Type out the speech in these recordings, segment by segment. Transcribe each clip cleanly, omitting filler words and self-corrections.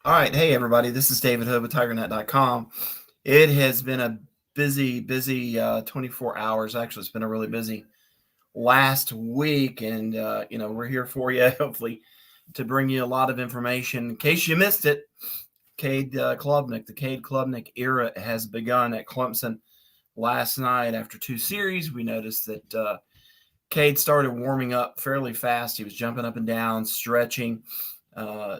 All right. Hey, everybody. This is David Hood with TigerNet.com. It has been a busy 24 hours. Actually, it's been a really busy last week. And, we're here for you, hopefully, to bring you a lot of information. In case you missed it, the Cade Klubnik era has begun at Clemson last night. After two series, we noticed that Cade started warming up fairly fast. He was jumping up and down, stretching.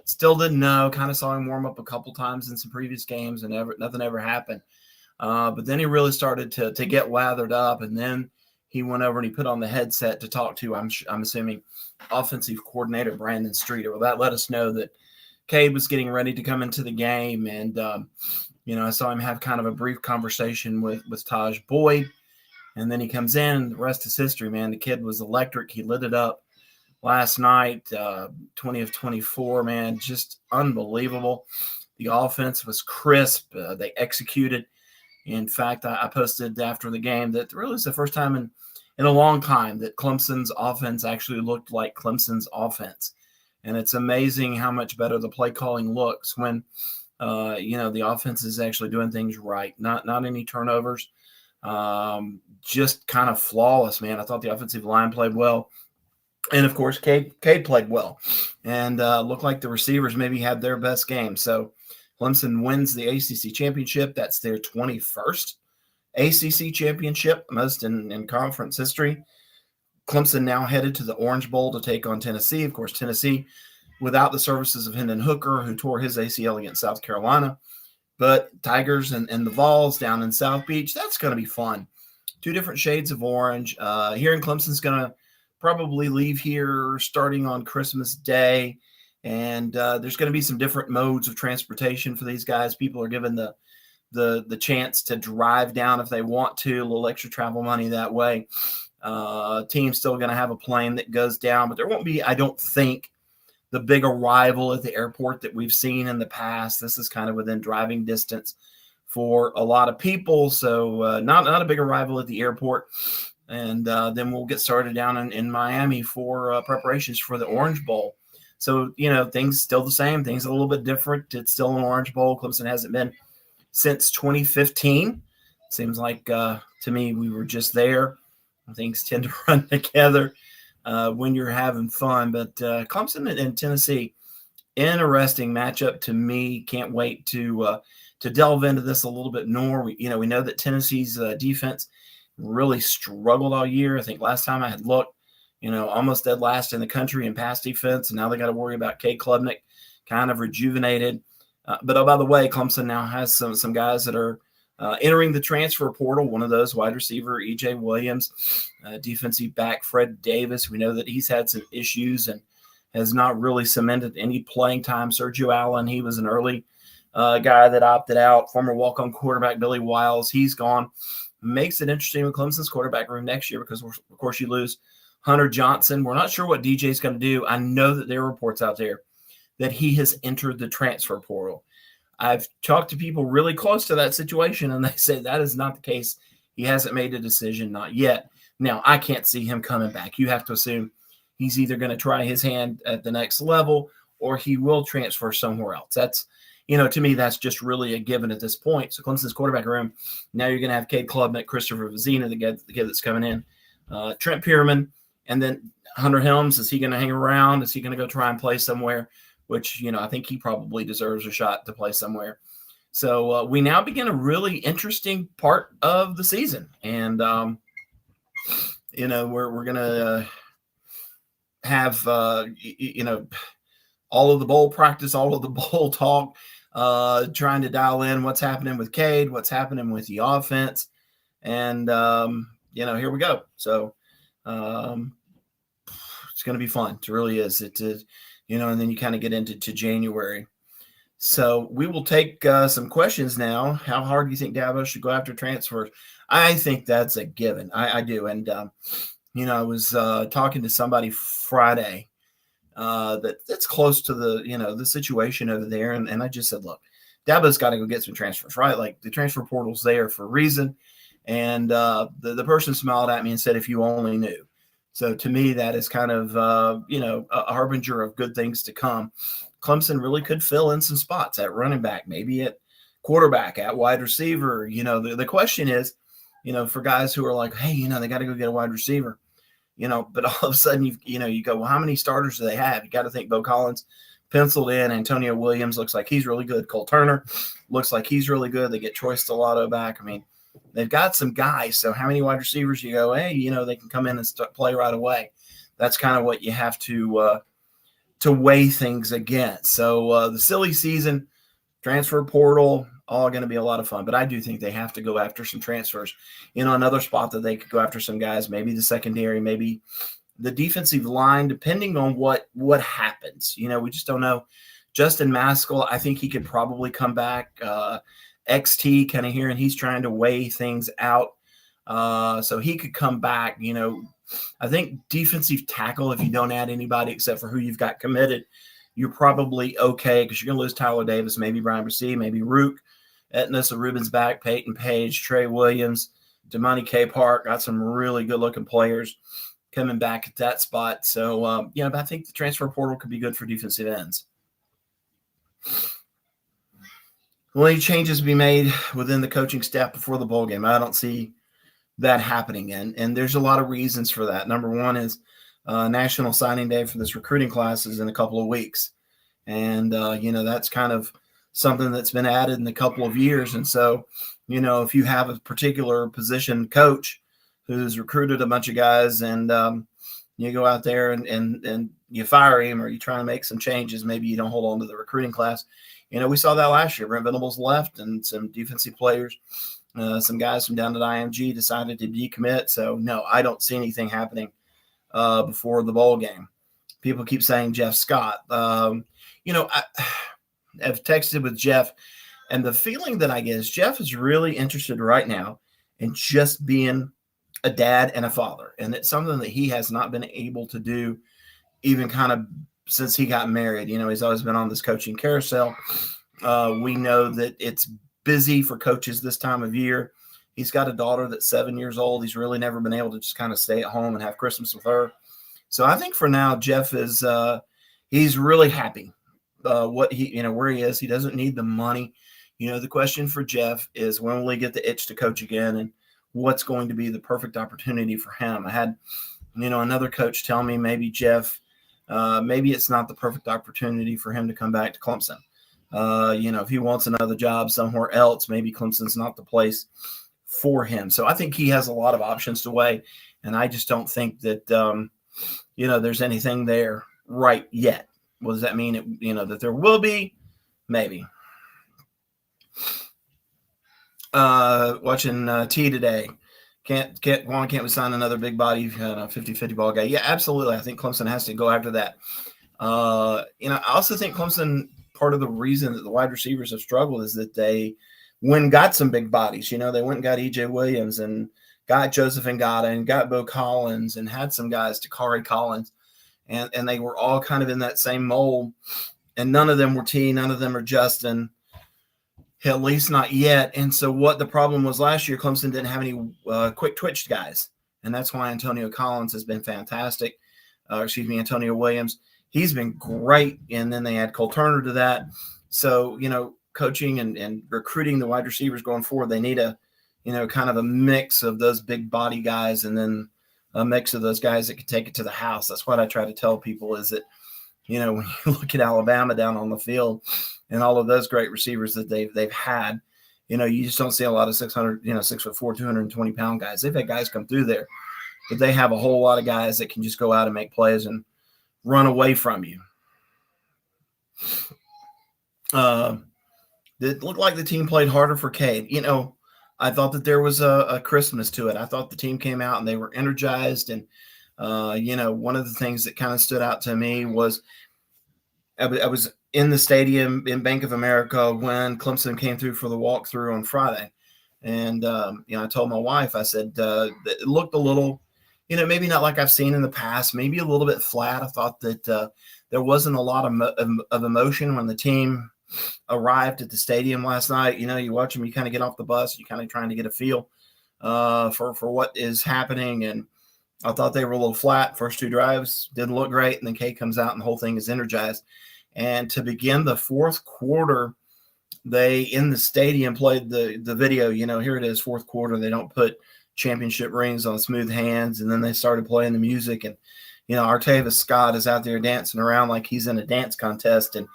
Still didn't know. Kind of saw him warm up a couple times in some previous games, and nothing ever happened. But then he really started to get lathered up, and then he went over and he put on the headset to talk to, I'm assuming, offensive coordinator Brandon Streeter. Well, that let us know that Cade was getting ready to come into the game, and I saw him have kind of a brief conversation with Taj Boyd, and then he comes in. The rest is history, man. The kid was electric. He lit it up last night, 20 of 24, man, just unbelievable. The offense was crisp. They executed. In fact, I posted after the game that really is the first time in a long time that Clemson's offense actually looked like Clemson's offense. And it's amazing how much better the play calling looks when, the offense is actually doing things right. Not any turnovers, just kind of flawless, man. I thought the offensive line played well. And, of course, Cade played well and looked like the receivers maybe had their best game. So Clemson wins the ACC Championship. That's their 21st ACC Championship, most in conference history. Clemson now headed to the Orange Bowl to take on Tennessee. Of course, Tennessee without the services of Hendon Hooker, who tore his ACL against South Carolina. But Tigers and the Vols down in South Beach, that's going to be fun. Two different shades of orange. Here in Clemson's going to probably leave here starting on Christmas Day. And there's going to be some different modes of transportation for these guys. People are given the chance to drive down if they want to, a little extra travel money that way. Team's still going to have a plane that goes down, but there won't be, I don't think, the big arrival at the airport that we've seen in the past. This is kind of within driving distance for a lot of people. So not a big arrival at the airport. And then we'll get started down in Miami for preparations for the Orange Bowl. So, things still the same. Things a little bit different. It's still an Orange Bowl. Clemson hasn't been since 2015. Seems like, to me, we were just there. Things tend to run together when you're having fun. But Clemson and Tennessee, interesting matchup to me. Can't wait to delve into this a little bit more. We know that Tennessee's defense really struggled all year. I think last time I had looked, almost dead last in the country in pass defense, and now they got to worry about Cade Klubnik, kind of rejuvenated. But by the way, Clemson now has some guys that are entering the transfer portal. One of those, wide receiver E.J. Williams, defensive back Fred Davis. We know that he's had some issues and has not really cemented any playing time. Sergio Allen, he was an early guy that opted out. Former walk-on quarterback Billy Wiles, he's gone. Makes it interesting with Clemson's quarterback room next year because, of course, you lose Hunter Johnson. We're not sure what DJ's going to do. I know that there are reports out there that he has entered the transfer portal. I've talked to people really close to that situation, and they say that is not the case. He hasn't made a decision, not yet. Now, I can't see him coming back. You have to assume he's either going to try his hand at the next level or he will transfer somewhere else. That's, to me, that's just really a given at this point. So Clemson's quarterback room, now you're going to have Cade Klubnik, Christopher Vizina, the kid that's coming in, Trent Pierman, and then Hunter Helms. Is he going to hang around? Is he going to go try and play somewhere? Which, I think he probably deserves a shot to play somewhere. So we now begin a really interesting part of the season. And, we're going to have, all of the bowl practice, all of the bowl talk, trying to dial in what's happening with Cade, what's happening with the offense. And, here we go. So it's going to be fun. It really is. And then you kind of get into January. So we will take some questions now. How hard do you think Dabo should go after transfers? I think that's a given. I do. And, I was talking to somebody Friday that's close to the situation over there. And I just said, look, Dabo's got to go get some transfers, right? Like the transfer portal's there for a reason. And the person smiled at me and said, if you only knew. So to me, that is kind of, a harbinger of good things to come. Clemson really could fill in some spots at running back, maybe at quarterback, at wide receiver. The question is, for guys who are like, hey, they got to go get a wide receiver, but all of a sudden you go, well, how many starters do they have? You got to think Bo Collins penciled in. Antonio Williams looks like he's really good. Cole Turner looks like he's really good. They get Troy Stellato back. I mean, they've got some guys. So how many wide receivers you go, hey, they can come in and play right away. That's kind of what you have to weigh things against. So the silly season, transfer portal, all going to be a lot of fun. But I do think they have to go after some transfers. Another spot that they could go after some guys, maybe the secondary, maybe the defensive line, depending on what happens. We just don't know. Justin Maskell, I think he could probably come back. XT kind of here, and he's trying to weigh things out. So he could come back. I think defensive tackle, if you don't add anybody except for who you've got committed, you're probably okay because you're going to lose Tyler Davis, maybe Brian Bresee, maybe Rook, Etnessa Rubin's back, Peyton Page, Trey Williams, Damani K. Park. Got some really good-looking players coming back at that spot. So, but I think the transfer portal could be good for defensive ends. Will any changes be made within the coaching staff before the bowl game? I don't see that happening. And there's a lot of reasons for that. Number one is National Signing Day for this recruiting class is in a couple of weeks. And, that's kind of something that's been added in a couple of years. And so, if you have a particular position coach who's recruited a bunch of guys and you go out there and you fire him or you try to make some changes, maybe you don't hold on to the recruiting class. We saw that last year. Brent Venables left and some defensive players, some guys from down at IMG decided to decommit. So, no, I don't see anything happening before the bowl game. People keep saying Jeff Scott. I've texted with Jeff, and the feeling that I get is Jeff is really interested right now in just being a dad and a father. And it's something that he has not been able to do even kind of since he got married. He's always been on this coaching carousel. We know that it's busy for coaches this time of year. He's got a daughter that's 7 years old. He's really never been able to just kind of stay at home and have Christmas with her. So I think for now, Jeff is he's really happy what he, where he is. He doesn't need the money. The question for Jeff is when will he get the itch to coach again and what's going to be the perfect opportunity for him. I had, another coach tell me maybe Jeff, maybe it's not the perfect opportunity for him to come back to Clemson. If he wants another job somewhere else, maybe Clemson's not the place for him. So I think he has a lot of options to weigh, and I just don't think that, there's anything there right yet. What does that mean? That there will be? Maybe. Watching T today. Can't we sign another big body 50-50 ball guy? Yeah, absolutely. I think Clemson has to go after that. I also think Clemson, part of the reason that the wide receivers have struggled is that they got some big bodies. They went and got E.J. Williams and got Joseph Ngata and got Bo Collins and had some guys, Takari Collins, and they were all kind of in that same mold. And none of them were T, none of them are Justin, at least not yet. And so what the problem was last year, Clemson didn't have any quick twitched guys. And that's why Antonio Collins has been fantastic. Antonio Williams. He's been great. And then they add Cole Turner to that. So, coaching and recruiting the wide receivers going forward, they need a, kind of a mix of those big body guys and then a mix of those guys that can take it to the house. That's what I try to tell people is that, when you look at Alabama down on the field and all of those great receivers that they've had, you just don't see a lot of 6'4", 220-pound guys. They've had guys come through there, but they have a whole lot of guys that can just go out and make plays and run away from you. It looked like the team played harder for Cade. I thought that there was a Christmas to it. I thought the team came out and they were energized. And, one of the things that kind of stood out to me was I was in the stadium in Bank of America when Clemson came through for the walkthrough on Friday. And, I told my wife, I said, it looked a little, maybe not like I've seen in the past, maybe a little bit flat. I thought that there wasn't a lot of emotion when the team arrived at the stadium last night. You watch them, you kind of get off the bus, you kind of trying to get a feel for what is happening. And I thought they were a little flat. First two drives didn't look great. And then Kate comes out and the whole thing is energized. And to begin the fourth quarter, they in the stadium played the video. Here it is, fourth quarter. They don't put championship rings on smooth hands, and then they started playing the music, and Artavis Scott is out there dancing around like he's in a dance contest, and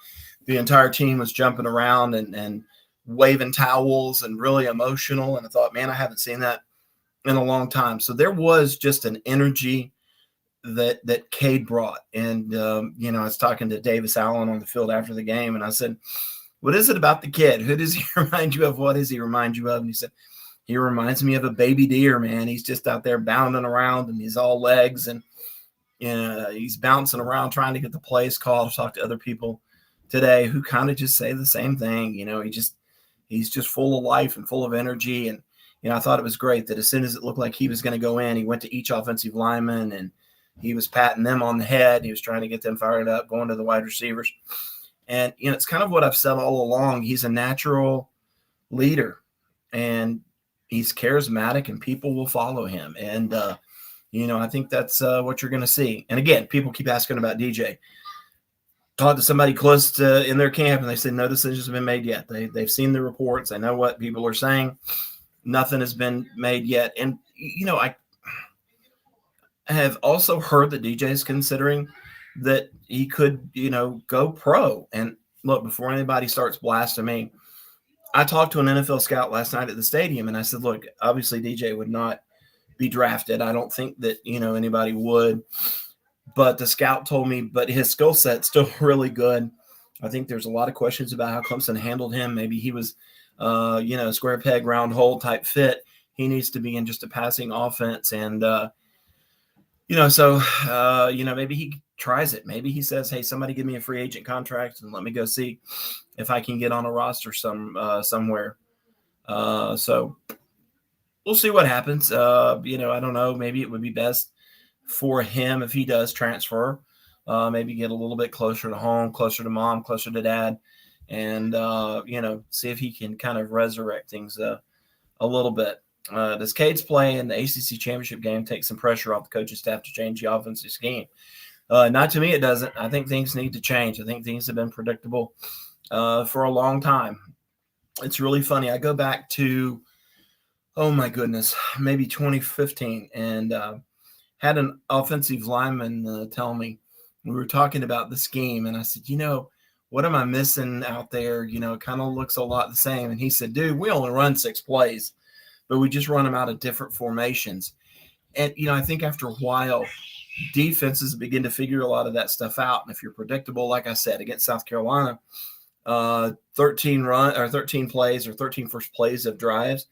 the entire team was jumping around and waving towels and really emotional. And I thought, man, I haven't seen that in a long time. So there was just an energy that Cade brought. And I was talking to Davis Allen on the field after the game, and I said, what is it about the kid? Who does he remind you of? What does he remind you of? And he said, he reminds me of a baby deer, man. He's just out there bounding around, and he's all legs, and he's bouncing around trying to get the plays called. I've talked to other people today who kind of just say the same thing. He's just full of life and full of energy. And, I thought it was great that as soon as it looked like he was going to go in, he went to each offensive lineman and he was patting them on the head. He was trying to get them fired up, going to the wide receivers. And, it's kind of what I've said all along. He's a natural leader, and he's charismatic, and people will follow him. And, I think that's what you're going to see. And again, people keep asking about DJ. Talked to somebody close to in their camp, and they said no decisions have been made yet. They've seen the reports. They know what people are saying. Nothing has been made yet. And, I have also heard that DJ is considering that he could, go pro. And look, before anybody starts blasting me, I talked to an NFL scout last night at the stadium, and I said, look, obviously DJ would not be drafted. I don't think that, anybody would. But the scout told me, but his skill set's still really good. I think there's a lot of questions about how Clemson handled him. Maybe he was, square peg, round hole type fit. He needs to be in just a passing offense. And, maybe he tries it. Maybe he says, hey, somebody give me a free agent contract and let me go see if I can get on a roster somewhere. So we'll see what happens. I don't know. Maybe it would be best for him if he does transfer, maybe get a little bit closer to home, closer to mom, closer to dad, and see if he can kind of resurrect things a little bit. Does Cade's play in the ACC Championship game take some pressure off the coaching staff to change the offensive scheme? Not to me, it doesn't. I think things need to change. I think things have been predictable for a long time. It's really funny. I go back to, oh my goodness, maybe 2015, and had an offensive lineman tell me, we were talking about the scheme, and I said, what am I missing out there? It kind of looks a lot the same. And he said, dude, we only run 6 plays, but we just run them out of different formations. And, I think after a while, defenses begin to figure a lot of that stuff out. And if you're predictable, like I said, against South Carolina, 13 plays or 13 first plays of drives,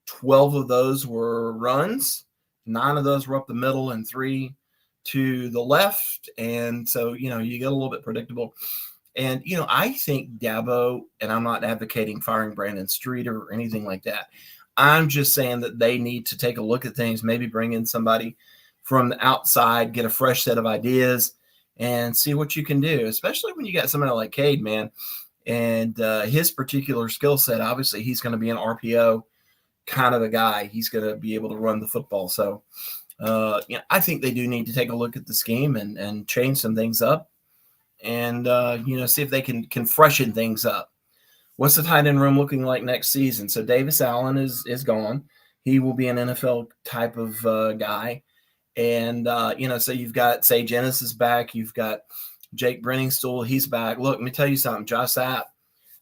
12 of those were runs. 9 of those were up the middle and 3 to the left. And so, you get a little bit predictable. And, I think Dabo, and I'm not advocating firing Brandon Streeter or anything like that. I'm just saying that they need to take a look at things, maybe bring in somebody from the outside, get a fresh set of ideas, and see what you can do, especially when you got somebody like Cade, man. And his particular skill set, obviously, he's going to be an RPO kind of a guy. He's going to be able to run the football. So, I think they do need to take a look at the scheme and change some things up and, see if they can freshen things up. What's the tight end room looking like next season? So Davis Allen is gone. He will be an NFL type of guy. And, so you've got Sage Ennis is back. You've got Jake Brenningstool. He's back. Look, let me tell you something. Josh Sapp,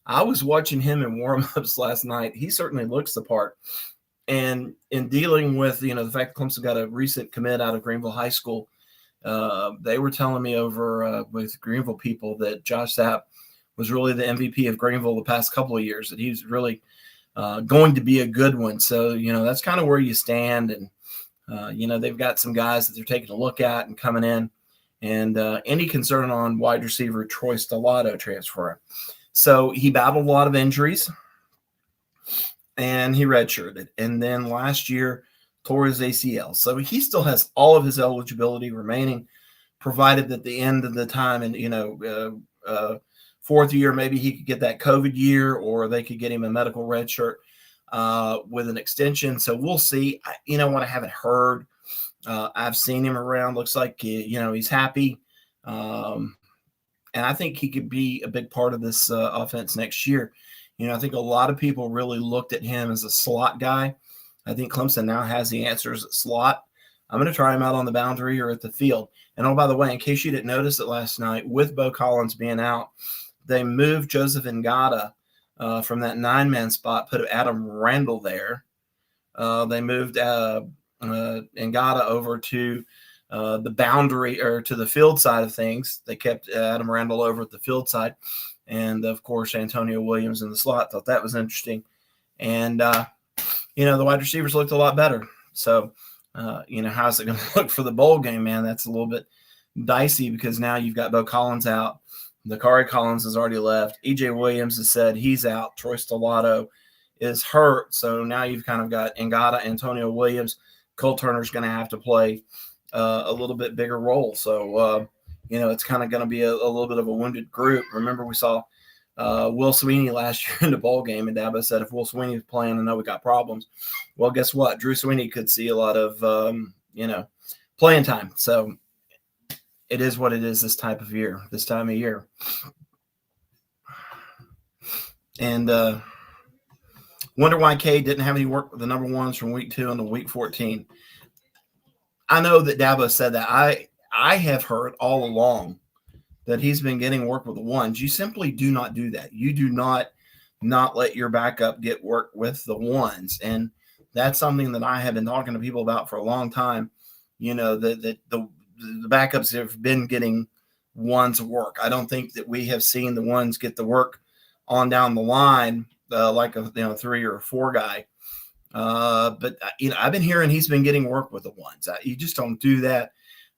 I was watching him in warm-ups last night. He certainly looks the part. And in dealing with, the fact that Clemson got a recent commit out of Greenville High School, they were telling me over with Greenville people that Josh Sapp was really the MVP of Greenville the past couple of years, that he was really going to be a good one. So, that's kind of where you stand. And, they've got some guys that they're taking a look at and coming in. And any concern on wide receiver Troy Stellato transfer. So he battled a lot of injuries, and he redshirted. And then last year tore his ACL. So he still has all of his eligibility remaining, provided that the end of the time and, fourth year, maybe he could get that COVID year, or they could get him a medical redshirt with an extension. So we'll see. What I haven't heard, I've seen him around. Looks like, he's happy. And I think he could be a big part of this offense next year. I think a lot of people really looked at him as a slot guy. I think Clemson now has the answers at slot. I'm going to try him out on the boundary or at the field. And oh, by the way, in case you didn't notice it last night, with Bo Collins being out, they moved Joseph Ngata from that 9-man spot, put Adam Randall there. They moved Ngata over to the boundary or to the field side of things. They kept Adam Randall over at the field side. And, of course, Antonio Williams in the slot. Thought that was interesting. And, the wide receivers looked a lot better. So, how's it going to look for the bowl game, man? That's a little bit dicey because now you've got Bo Collins out. Dakari Collins has already left. E.J. Williams has said he's out. Troy Stellato is hurt. So now you've kind of got Ngata, Antonio Williams. Cole Turner's going to have to play a little bit bigger role. So, it's kind of going to be a little bit of a wounded group. Remember, we saw Will Sweeney last year in the bowl game, and Dabo said if Will Sweeney is playing, I know we got problems. Well, guess what? Drew Sweeney could see a lot of, playing time. So it is what it is this time of year. And wonder why Cade didn't have any work with the number ones from week 2 into week 14. I know that Dabo said that. I have heard all along that he's been getting work with the ones. You simply do not do that. You do not let your backup get work with the ones. And that's something that I have been talking to people about for a long time. That the backups have been getting ones work. I don't think that we have seen the ones get the work on down the line like a 3 or 4 guy. But I've been hearing he's been getting work with the ones. You just don't do that.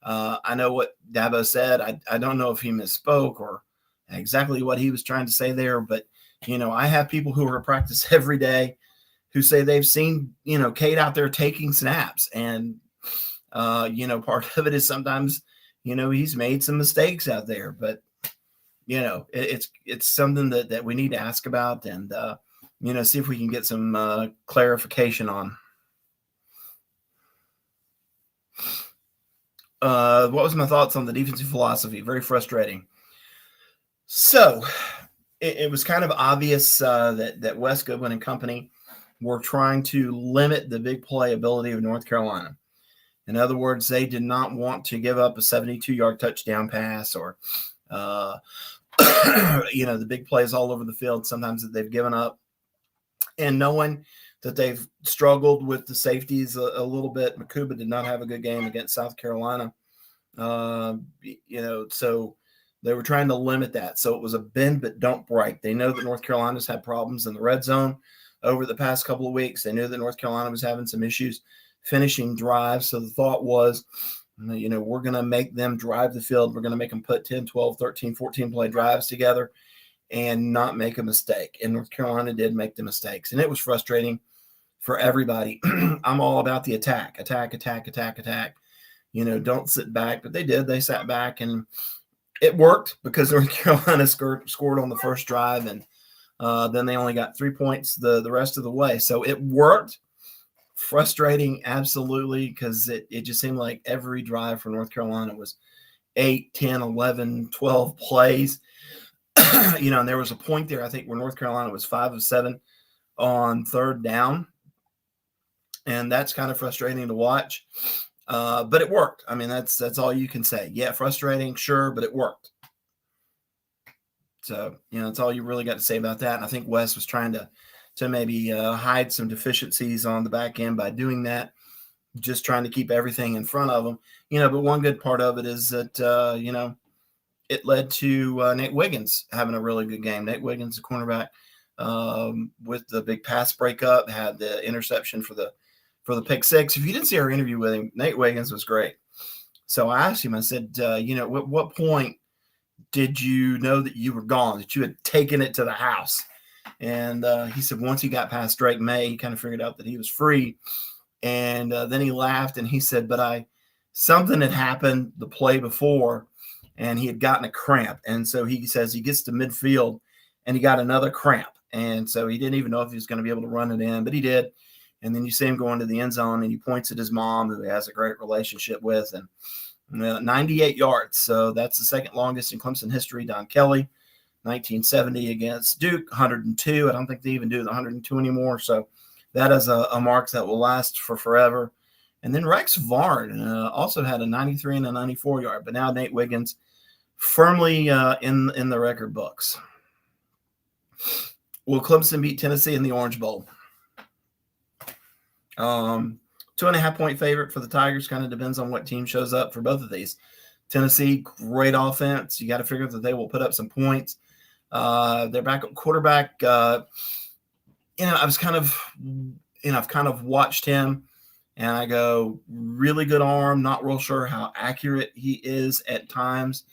I know what Dabo said. I don't know if he misspoke or exactly what he was trying to say there, but I have people who are at practice every day who say they've seen Cade out there taking snaps, and part of it is sometimes he's made some mistakes out there, but it's something that we need to ask about and see if we can get some clarification on. What was my thoughts on the defensive philosophy? Very frustrating. So it was kind of obvious that Wes Goodwin and company were trying to limit the big play ability of North Carolina. In other words, they did not want to give up a 72-yard touchdown pass or, the big plays all over the field sometimes that they've given up. And knowing that they've struggled with the safeties a little bit. Makuba did not have a good game against South Carolina. So they were trying to limit that. So it was a bend but don't break. They know that North Carolina's had problems in the red zone over the past couple of weeks. They knew that North Carolina was having some issues finishing drives. So the thought was, we're going to make them drive the field. We're going to make them put 10, 12, 13, 14 play drives together and not make a mistake. And North Carolina did make the mistakes. And it was frustrating for everybody. I'm all about the attack. Don't sit back. But they did. They sat back, and it worked because North Carolina scored on the first drive, and then they only got 3 points the rest of the way. So it worked. Frustrating, absolutely, because it just seemed like every drive for North Carolina was 8, 10, 11, 12 plays. And there was a point there, I think, where North Carolina was 5 of 7 on third down. And that's kind of frustrating to watch. But it worked. I mean, that's all you can say. Yeah, frustrating, sure, but it worked. So, that's all you really got to say about that. And I think Wes was trying to maybe hide some deficiencies on the back end by doing that, just trying to keep everything in front of them. But one good part of it is that, it led to Nate Wiggins having a really good game. Nate Wiggins, the cornerback, with the big pass breakup, had the interception for the pick six. If you didn't see our interview with him, Nate Wiggins was great. So I asked him, I said, what point did you know that you were gone, that you had taken it to the house? And he said once he got past Drake May, he kind of figured out that he was free. And then he laughed and he said, but something had happened the play before, and he had gotten a cramp. And so he says he gets to midfield and he got another cramp. And so he didn't even know if he was going to be able to run it in, but he did. And then you see him go into the end zone and he points at his mom, who he has a great relationship with. And, 98 yards. So that's the second longest in Clemson history. Don Kelly, 1970 against Duke, 102. I don't think they even do the 102 anymore. So that is a mark that will last for forever. And then Rex Varn also had a 93 and a 94 yard, but now Nate Wiggins firmly in the record books. Will Clemson beat Tennessee in the Orange Bowl? 2.5 point favorite for the Tigers. Kind of depends on what team shows up for both of these. Tennessee, great offense. You got to figure that they will put up some points. Their backup quarterback, I've kind of watched him, and I go, really good arm. Not real sure how accurate he is at times.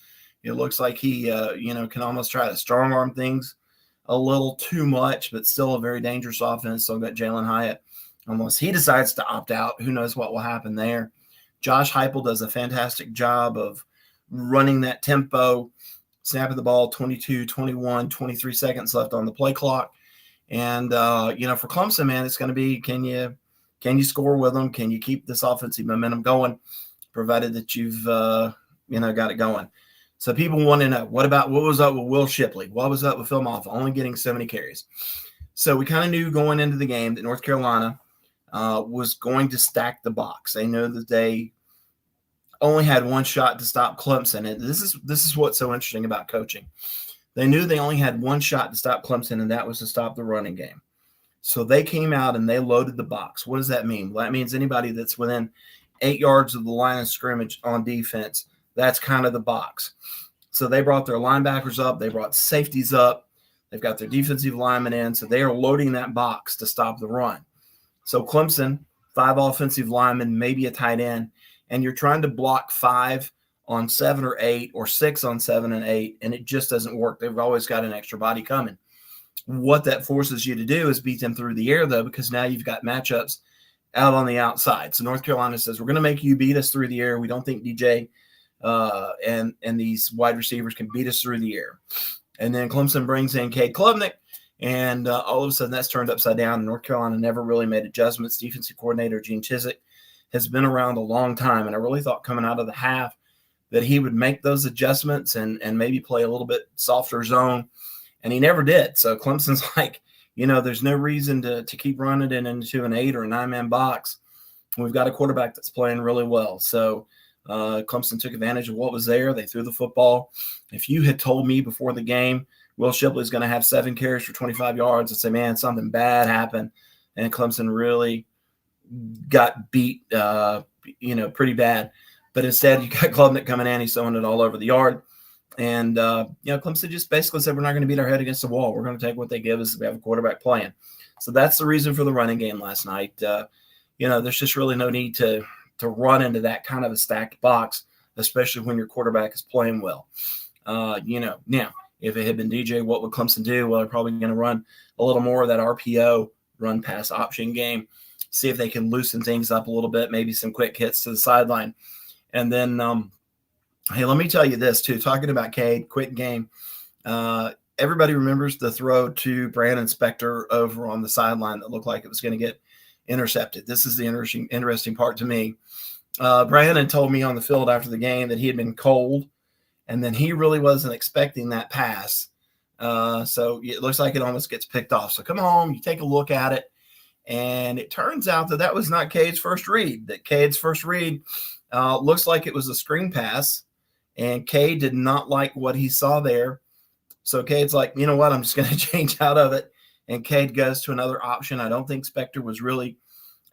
It looks like he, can almost try to strong arm things a little too much, but still a very dangerous offense. So I've got Jalen Hyatt. Unless he decides to opt out, who knows what will happen there. Josh Heupel does a fantastic job of running that tempo, snapping the ball 22, 21, 23 seconds left on the play clock. And, for Clemson, man, it's going to be, can you score with them? Can you keep this offensive momentum going, provided that you've, got it going? So people want to know, what was up with Will Shipley? What was up with Phil Maffa only getting 70 carries? So we kind of knew going into the game that North Carolina was going to stack the box. They know that they only had one shot to stop Clemson. And this is what's so interesting about coaching. They knew they only had one shot to stop Clemson, and that was to stop the running game. So they came out and they loaded the box. What does that mean? Well, that means anybody that's within 8 yards of the line of scrimmage on defense, that's kind of the box. So they brought their linebackers up. They brought safeties up. They've got their defensive linemen in. So they are loading that box to stop the run. So Clemson, 5 offensive linemen, maybe a tight end, and you're trying to block 5 on 7 or 8 or 6 on 7 and 8, and it just doesn't work. They've always got an extra body coming. What that forces you to do is beat them through the air, though, because now you've got matchups out on the outside. So North Carolina says, we're going to make you beat us through the air. We don't think DJ and these wide receivers can beat us through the air. And then Clemson brings in Cade Klubnik, and all of a sudden that's turned upside down. North Carolina never really made adjustments. Defensive coordinator Gene Chizik has been around a long time, and I really thought coming out of the half that he would make those adjustments and maybe play a little bit softer zone, and he never did. So Clemson's like, there's no reason to keep running it into an 8 or a 9-man box. We've got a quarterback that's playing really well. So Clemson took advantage of what was there. They threw the football. If you had told me before the game Will Shipley is going to have 7 carries for 25 yards, I'd say, man, something bad happened, and Clemson really got beat, pretty bad. But instead, you got Klubnik coming in. He's throwing it all over the yard. And, Clemson just basically said, we're not going to beat our head against the wall. We're going to take what they give us. We have a quarterback playing. So that's the reason for the running game last night. There's just really no need to run into that kind of a stacked box, especially when your quarterback is playing well. Now, if it had been DJ, what would Clemson do? Well, they're probably going to run a little more of that RPO, run pass option game, see if they can loosen things up a little bit, maybe some quick hits to the sideline. And then, hey, let me tell you this, too. Talking about Cade, quick game. Everybody remembers the throw to Brandon Spector over on the sideline that looked like it was going to get intercepted. This is the interesting part to me. Brandon told me on the field after the game that he had been cold, and then he really wasn't expecting that pass. So it looks like it almost gets picked off. So come home, you take a look at it, and it turns out that was not Cade's first read. That Cade's first read looks like it was a screen pass, and Cade did not like what he saw there. So Cade's like, you know what, I'm just going to change out of it. And Cade goes to another option. I don't think Spector was really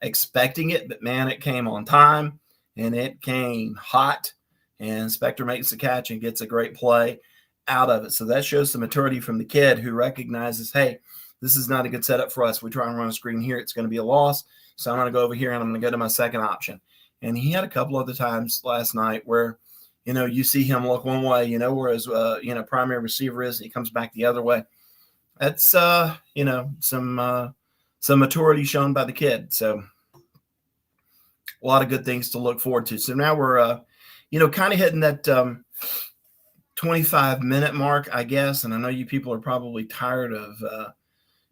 expecting it, but, man, it came on time, and it came hot. And Spector makes the catch and gets a great play out of it. So that shows some maturity from the kid who recognizes, hey, this is not a good setup for us. We try and run a screen here, it's going to be a loss. So I'm going to go over here, and I'm going to go to my second option. And he had a couple other times last night where, you see him look one way, where his, primary receiver is, and he comes back the other way. That's, some maturity shown by the kid. So a lot of good things to look forward to. So now we're, kind of hitting that 25-minute mark, I guess. And I know you people are probably tired of,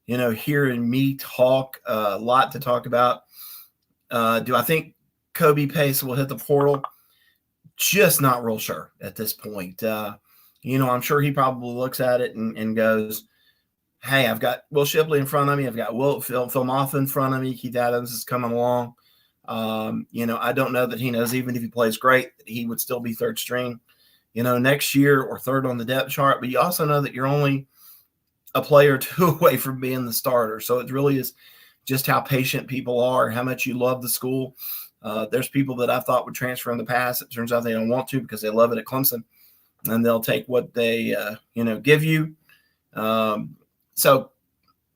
hearing me talk, a lot to talk about. Do I think Kobe Pace will hit the portal? just not real sure at this point. I'm sure he probably looks at it and goes, hey, I've got Will Shipley in front of me. I've got Phil Moffitt in front of me. Keith Adams is coming along. I don't know that he knows, even if he plays great, that he would still be third string, next year, or third on the depth chart. But you also know that you're only a player or two away from being the starter. So it really is just how patient people are, how much you love the school. There's people that I thought would transfer in the past. It turns out they don't want to because they love it at Clemson, and they'll take what they, give you. So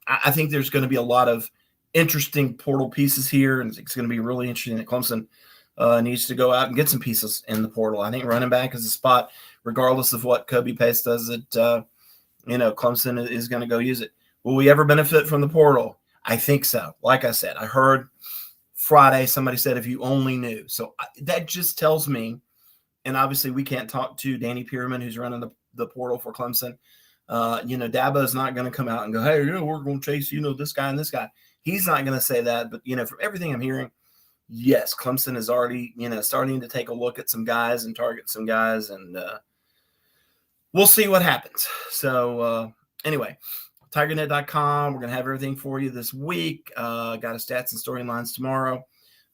I think there's going to be a lot of interesting portal pieces here, and it's going to be really interesting that Clemson needs to go out and get some pieces in the portal. I think running back is a spot, regardless of what Kobe Pace does, that Clemson is going to go use it. Will we ever benefit from the portal? I think so. Like I said, I heard Friday somebody said, if you only knew. So that just tells me, and obviously we can't talk to Danny Pearman, who's running the portal for Clemson. Dabo is not going to come out and go, hey, we're going to chase, this guy and this guy. He's not going to say that. But, from everything I'm hearing, yes, Clemson is already, starting to take a look at some guys and target some guys. And we'll see what happens. So anyway, TigerNet.com. We're going to have everything for you this week. Got a stats and storylines tomorrow.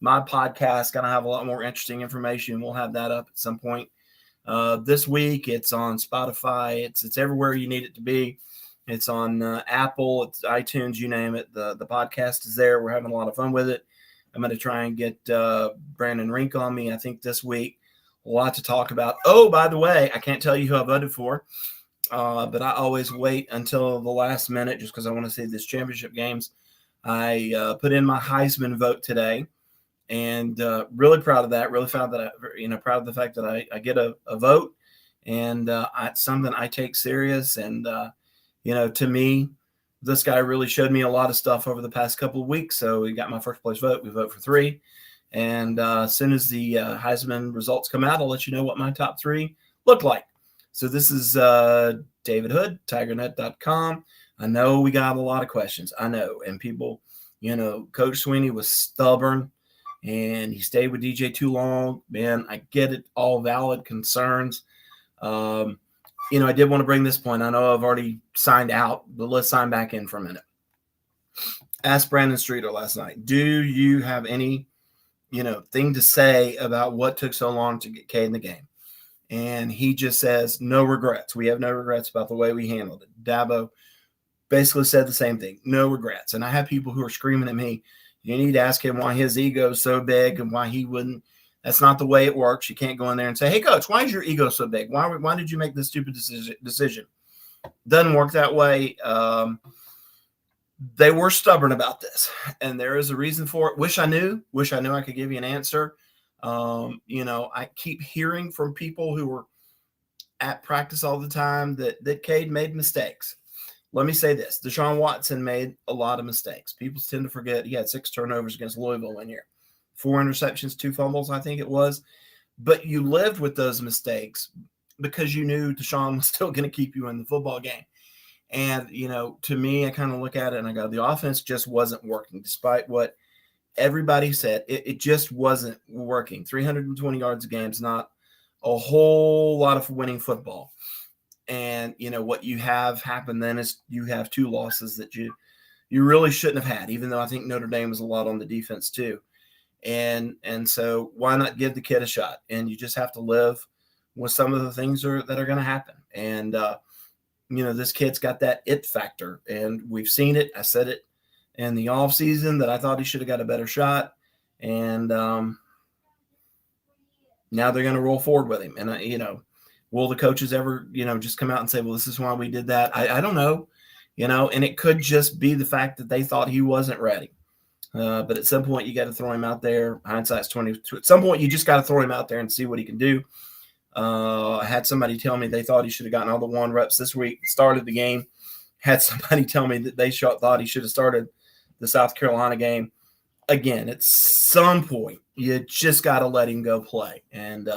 My podcast going to have a lot more interesting information. We'll have that up at some point this week. It's on Spotify. It's everywhere you need it to be. It's on Apple. It's iTunes. You name it. The podcast is there. We're having a lot of fun with it. I'm going to try and get Brandon Rink on me, I think, this week. A lot to talk about. Oh, by the way, I can't tell you who I voted for. But I always wait until the last minute just because I want to see this championship games. I put in my Heisman vote today, and really proud of that. Really proud that proud of the fact that I get a vote, and it's something I take serious. And to me, this guy really showed me a lot of stuff over the past couple of weeks. So we got my first place vote. We vote for 3, and as soon as the Heisman results come out, I'll let you know what my top 3 look like. So this is David Hood, TigerNet.com. I know we got a lot of questions. I know. And people, Coach Sweeney was stubborn, and he stayed with DJ too long. Man, I get it. All valid concerns. I did want to bring this point. I know I've already signed out, but let's sign back in for a minute. Asked Brandon Streeter last night, do you have any, thing to say about what took so long to get Cade in the game? And he just says, no regrets. We have no regrets about the way we handled it. Dabo basically said the same thing, no regrets. And I have people who are screaming at me, you need to ask him why his ego is so big and why he wouldn't. That's not the way it works. You can't go in there and say, hey, coach, why is your ego so big? Why did you make this stupid decision? Doesn't work that way. They were stubborn about this, and there is a reason for it. Wish I knew I could give you an answer. I keep hearing from people who were at practice all the time that Cade made mistakes. Let me say this. Deshaun Watson made a lot of mistakes. People tend to forget he had 6 turnovers against Louisville one year, 4 interceptions, 2 fumbles, I think it was. But you lived with those mistakes because you knew Deshaun was still going to keep you in the football game. And, to me, I kind of look at it and I go, the offense just wasn't working despite what everybody said. It just wasn't working. 320 yards a game is not a whole lot of winning football. And, what you have happen then is you have 2 losses that you really shouldn't have had, even though I think Notre Dame was a lot on the defense too. And so why not give the kid a shot? And you just have to live with some of the things that are going to happen. And, this kid's got that it factor, and we've seen it. I said it in the off season that I thought he should have got a better shot. And now they're going to roll forward with him. And, will the coaches ever, just come out and say, well, this is why we did that? I don't know, and it could just be the fact that they thought he wasn't ready. But at some point you got to throw him out there. Hindsight's 20. At some point you just got to throw him out there and see what he can do. I had somebody tell me they thought he should have gotten all the 1 reps this week, started the game. Had somebody tell me that they thought he should have started the South Carolina game. Again, at some point, you just got to let him go play. And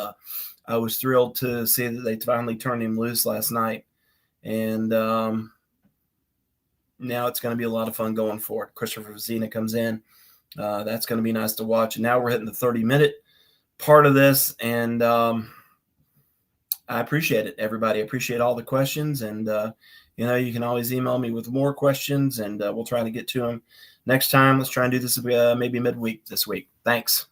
I was thrilled to see that they finally turned him loose last night. And now it's going to be a lot of fun going forward. Christopher Vizina comes in. That's going to be nice to watch. And now we're hitting the 30-minute part of this. And I appreciate it, everybody. I appreciate all the questions. And, you can always email me with more questions, and we'll try to get to them next time. Let's try and do this maybe midweek this week. Thanks.